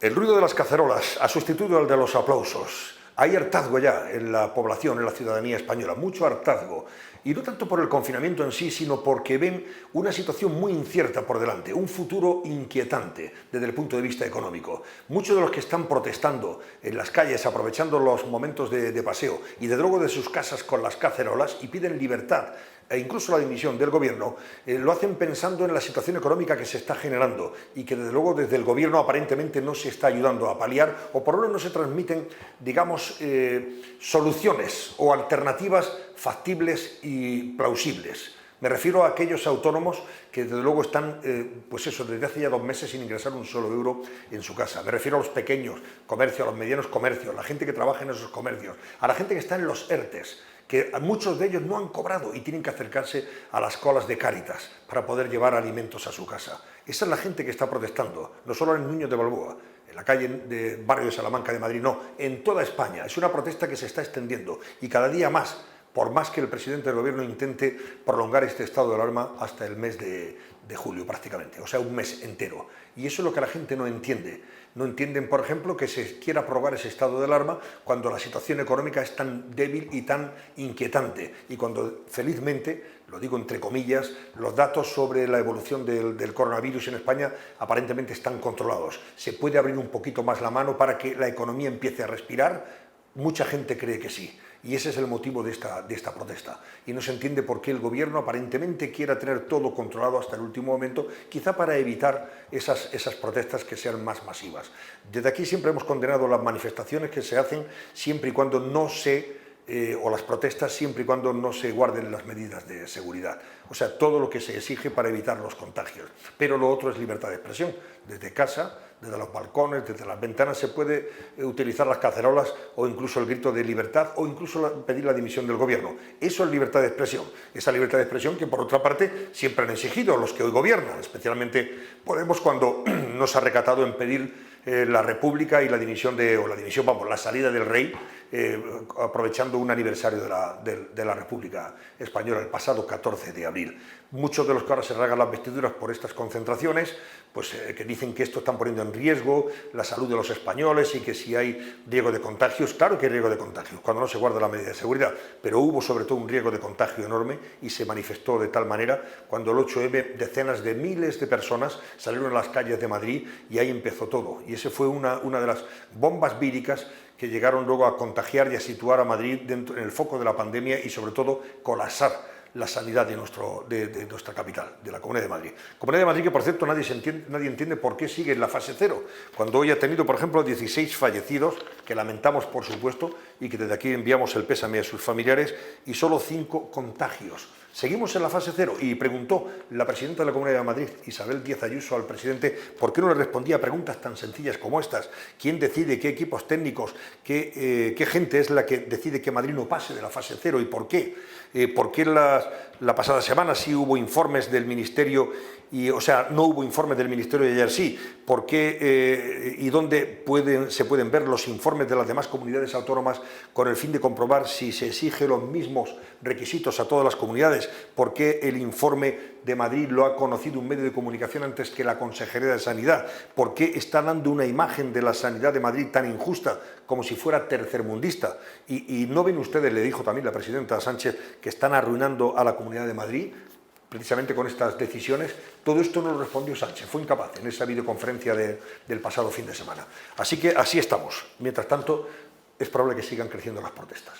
El ruido de las cacerolas ha sustituido al de los aplausos. Hay hartazgo ya en la población, en la ciudadanía española, mucho hartazgo. Y no tanto por el confinamiento en sí, sino porque ven una situación muy incierta por delante, un futuro inquietante desde el punto de vista económico. Muchos de los que están protestando en las calles, aprovechando los momentos de paseo y desde luego de sus casas con las cacerolas y piden libertad e incluso la dimisión del gobierno, lo hacen pensando en la situación económica que se está generando y que desde luego desde el gobierno aparentemente no se está ayudando a paliar, o por lo menos no se transmiten, digamos, soluciones o alternativas factibles y plausibles. Me refiero a aquellos autónomos que desde luego están, pues eso, desde hace ya 2 meses sin ingresar un solo euro en su casa. Me refiero a los pequeños comercios, a los medianos comercios, a la gente que trabaja en esos comercios, a la gente que está en los ERTES, que muchos de ellos no han cobrado y tienen que acercarse a las colas de Cáritas para poder llevar alimentos a su casa. Esa es la gente que está protestando, no solo en Núñez de Balboa, en la calle de barrio de Salamanca de Madrid, no, en toda España. Es una protesta que se está extendiendo y cada día más, por más que el presidente del gobierno intente prolongar este estado de alarma hasta el mes de julio prácticamente, o sea, un mes entero. Y eso es lo que la gente no entiende. No entienden, por ejemplo, que se quiera aprobar ese estado de alarma cuando la situación económica es tan débil y tan inquietante y cuando, felizmente, lo digo entre comillas, los datos sobre la evolución del coronavirus en España aparentemente están controlados. Se puede abrir un poquito más la mano para que la economía empiece a respirar. Mucha gente cree que sí, y ese es el motivo de esta protesta. Y no se entiende por qué el gobierno aparentemente quiera tener todo controlado hasta el último momento, quizá para evitar esas protestas que sean más masivas. Desde aquí siempre hemos condenado las manifestaciones que se hacen siempre y cuando no o las protestas siempre y cuando no se guarden las medidas de seguridad. O sea, todo lo que se exige para evitar los contagios. Pero lo otro es libertad de expresión. Desde casa, desde los balcones, desde las ventanas se puede utilizar las cacerolas o incluso el grito de libertad o incluso pedir la dimisión del gobierno. Eso es libertad de expresión. Esa libertad de expresión que por otra parte siempre han exigido los que hoy gobiernan, especialmente Podemos cuando nos ha recatado en pedir la República y la salida del rey, aprovechando un aniversario de la República Española, el pasado 14 de abril. Muchos de los que ahora se rasgan las vestiduras por estas concentraciones, pues que dicen que esto están poniendo en riesgo la salud de los españoles y que si hay riesgo de contagios, claro que hay riesgo de contagios, cuando no se guarda la medida de seguridad, pero hubo sobre todo un riesgo de contagio enorme y se manifestó de tal manera cuando el 8M decenas de miles de personas salieron a las calles de Madrid y ahí empezó todo. Y ese fue una de las bombas víricas que llegaron luego a contagiar y a situar a Madrid en el foco de la pandemia y sobre todo colapsar la sanidad de nuestra capital, de la Comunidad de Madrid. Comunidad de Madrid que, por cierto, nadie entiende por qué sigue en la fase 0, cuando hoy ha tenido, por ejemplo, 16 fallecidos, que lamentamos, por supuesto, y que desde aquí enviamos el pésame a sus familiares, y solo 5 contagios. Seguimos en la fase 0 y preguntó la presidenta de la Comunidad de Madrid, Isabel Díaz Ayuso, al presidente por qué no le respondía a preguntas tan sencillas como estas. ¿Quién decide qué equipos técnicos, qué gente es la que decide que Madrid no pase de la fase 0 y por qué? ¿Por qué la pasada semana sí hubo informes del Ministerio, no hubo informes del Ministerio y ayer sí? ¿Por qué y dónde se pueden ver los informes de las demás comunidades autónomas con el fin de comprobar si se exigen los mismos requisitos a todas las comunidades? ¿Por qué el informe de Madrid lo ha conocido un medio de comunicación antes que la Consejería de Sanidad? ¿Por qué está dando una imagen de la sanidad de Madrid tan injusta como si fuera tercermundista? Y no ven ustedes, le dijo también la presidenta Sánchez, que están arruinando a la Comunidad de Madrid precisamente con estas decisiones. Todo esto no lo respondió Sánchez, fue incapaz en esa videoconferencia del pasado fin de semana. Así que así estamos. Mientras tanto, es probable que sigan creciendo las protestas.